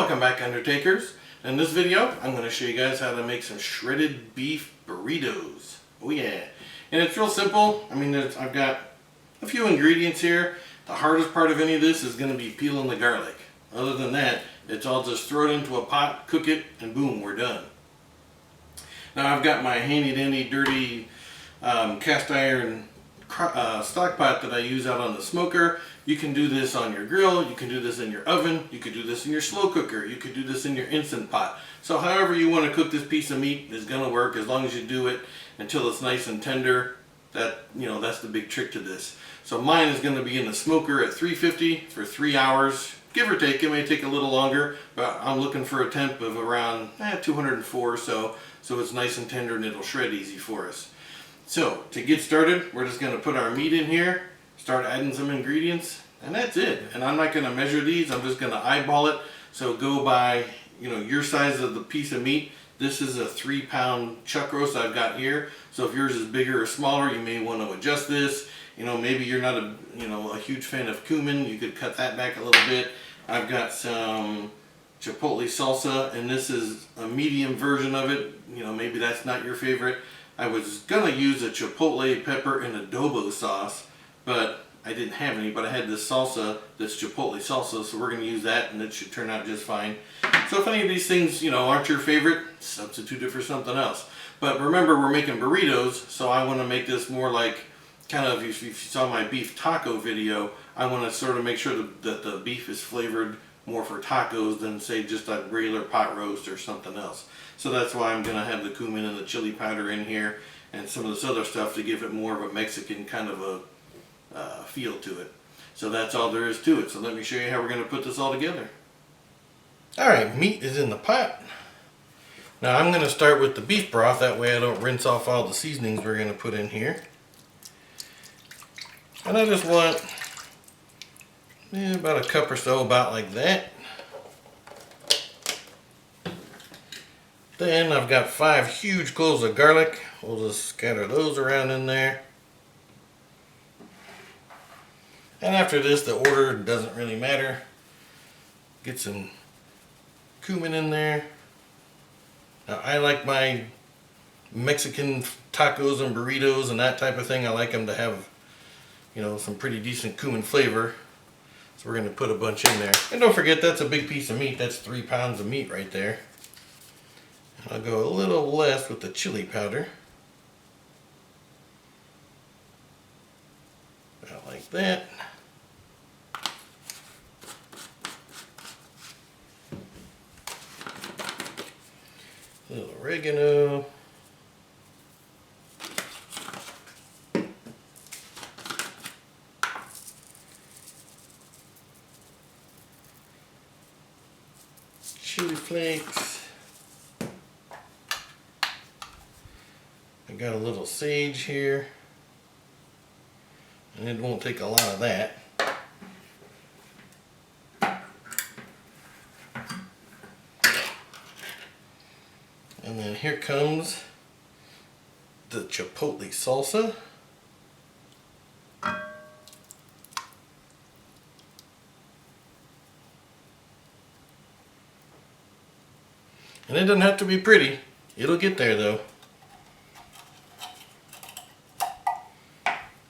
Welcome back, Undertakers. In this video, I'm going to show you guys how to make some shredded beef burritos. Oh yeah. And it's real simple. I mean, I've got a few ingredients here. The hardest part of any of this is going to be peeling the garlic. Other than that, it's all just throw it into a pot, cook it, and boom, we're done. Now I've got my handy dandy dirty cast iron stock pot that I use out on the smoker. You can do this on your grill, you can do this in your oven, you can do this in your slow cooker, you could do this in your Instant Pot. So however you want to cook this piece of meat is going to work, as long as you do it until it's nice and tender. That's the big trick to this. So mine is going to be in the smoker at 350 for 3 hours, give or take. It may take a little longer, but I'm looking for a temp of around 204 or so it's nice and tender and it'll shred easy for us. So to get started, we're just going to put our meat in here, start adding some ingredients, and that's it. And I'm not going to measure these, I'm just going to eyeball it. So go by your size of the piece of meat. This is a 3-pound chuck roast I've got here. So if yours is bigger or smaller, you may want to adjust this. Maybe you're not a huge fan of cumin, you could cut that back a little bit. I've got some chipotle salsa, and this is a medium version of it. Maybe that's not your favorite. I was gonna use a chipotle pepper and adobo sauce, but I didn't have any. But I had this salsa, this chipotle salsa, so we're gonna use that, and it should turn out just fine. So if any of these things aren't your favorite, substitute it for something else. But remember, we're making burritos, so I want to make this more like kind of, if you saw my beef taco video, I want to sort of make sure that the beef is flavored more for tacos than say just a regular pot roast or something else. So that's why I'm going to have the cumin and the chili powder in here and some of this other stuff to give it more of a Mexican kind of a feel to it. So that's all there is to it. So let me show you how we're going to put this all together. Alright, meat is in the pot. Now I'm going to start with the beef broth, that way I don't rinse off all the seasonings we're going to put in here. And I just want about a cup or so, about like that. Then I've got 5 huge cloves of garlic. We'll just scatter those around in there. And after this, the order doesn't really matter. Get some cumin in there. Now I like my Mexican tacos and burritos and that type of thing. I like them to have, some pretty decent cumin flavor. So we're going to put a bunch in there. And don't forget, that's a big piece of meat. That's 3 pounds of meat right there. And I'll go a little less with the chili powder. About like that. A little oregano. Chili flakes. I got a little sage here, and it won't take a lot of that. And then here comes the chipotle salsa. And it doesn't have to be pretty. It'll get there though.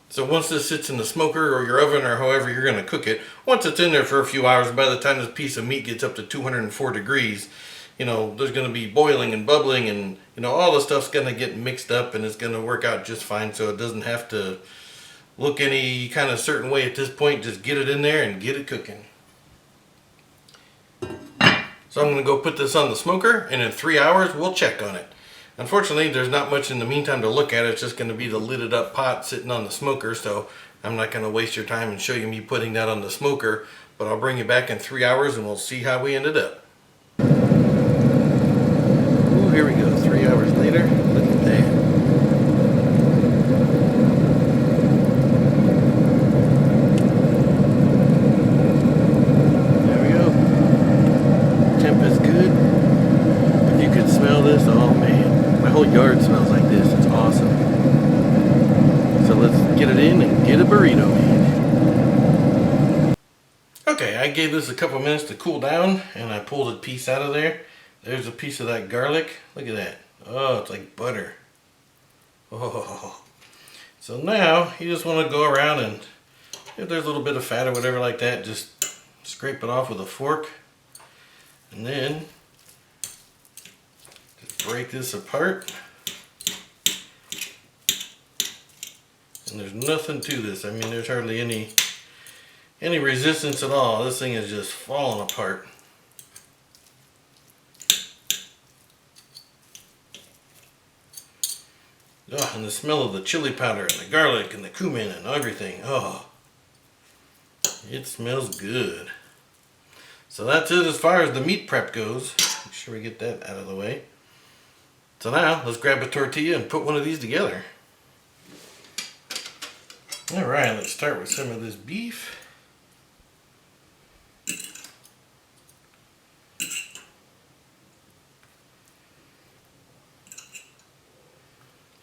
So once this sits in the smoker or your oven or however you're going to cook it, once it's in there for a few hours, by the time this piece of meat gets up to 204 degrees, there's going to be boiling and bubbling, and all the stuff's going to get mixed up, and it's going to work out just fine. So it doesn't have to look any kind of certain way at this point. Just get it in there and get it cooking. So I'm going to go put this on the smoker, and in 3 hours we'll check on it. Unfortunately, there's not much in the meantime to look at. It's just going to be the lidded up pot sitting on the smoker, so I'm not going to waste your time and show you me putting that on the smoker, but I'll bring you back in 3 hours and we'll see how we ended up. Ooh, here we go, 3 hours later. Look at that. There we go. Temp is good. If you could smell this, oh man, my whole yard smells like this. It's awesome. So let's get it in and get a burrito made. Okay, I gave this a couple minutes to cool down and I pulled a piece out of there. There's a piece of that garlic. Look at that. Oh, it's like butter. Oh. So now you just want to go around and if there's a little bit of fat or whatever like that, just scrape it off with a fork. And then just break this apart. And there's nothing to this. I mean, there's hardly any resistance at all. This thing is just falling apart. Oh, and the smell of the chili powder and the garlic and the cumin and everything. Oh, it smells good. So that's it as far as the meat prep goes. Make sure we get that out of the way. So now let's grab a tortilla and put one of these together. Alright, let's start with some of this beef.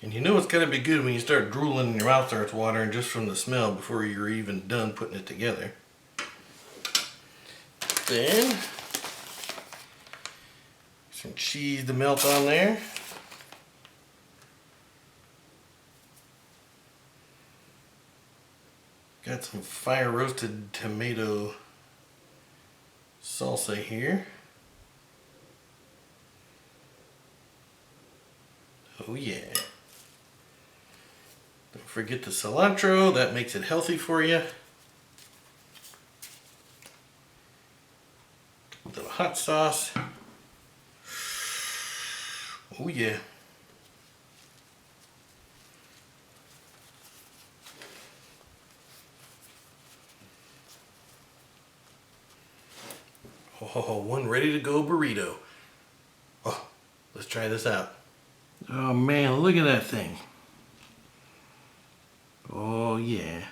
And you know it's got to be good when you start drooling and your mouth starts watering just from the smell before you're even done putting it together. Then, some cheese to melt on there. Got some fire roasted tomato salsa here. Oh yeah. Don't forget the cilantro, that makes it healthy for you. A little hot sauce. Oh yeah. Oh, one ready to go burrito. Oh, let's try this out. Oh man, look at that thing. Oh yeah.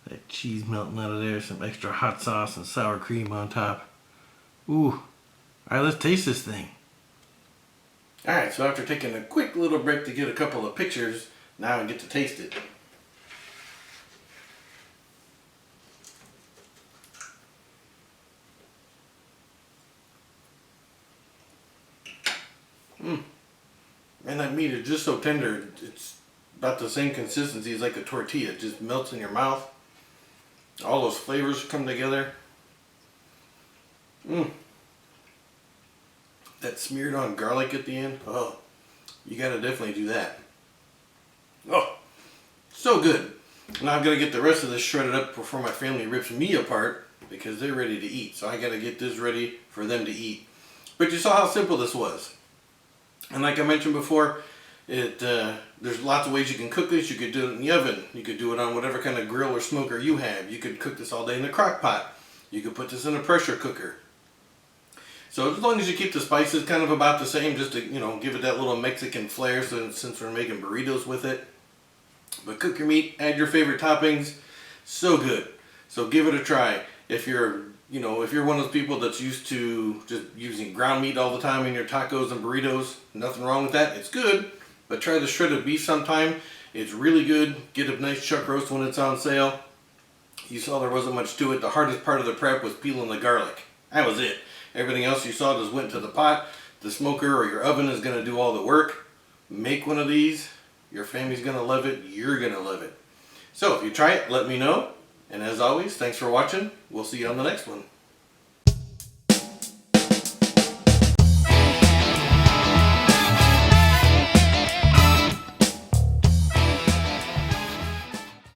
That cheese melting out of there, some extra hot sauce and sour cream on top. Ooh. Alright, let's taste this thing. Alright, so after taking a quick little break to get a couple of pictures, now I get to taste it. And that meat is just so tender, it's about the same consistency as like a tortilla. It just melts in your mouth. All those flavors come together. That smeared on garlic at the end. Oh, you gotta definitely do that. Oh, so good. Now I've got to get the rest of this shredded up before my family rips me apart because they're ready to eat. So I got to get this ready for them to eat. But you saw how simple this was. And like I mentioned before, there's lots of ways you can cook this. You could do it in the oven. You could do it on whatever kind of grill or smoker you have. You could cook this all day in a crock pot. You could put this in a pressure cooker. So as long as you keep the spices kind of about the same, just to, you know, give it that little Mexican flair since we're making burritos with it. But cook your meat, add your favorite toppings. So good. So give it a try. If you're one of those people that's used to just using ground meat all the time in your tacos and burritos, nothing wrong with that. It's good, but try the shredded beef sometime. It's really good. Get a nice chuck roast when it's on sale. You saw there wasn't much to it. The hardest part of the prep was peeling the garlic. That was it. Everything else you saw just went to the pot. The smoker or your oven is going to do all the work. Make one of these. Your family's going to love it. You're going to love it. So if you try it, let me know. And as always, thanks for watching. We'll see you on the next one.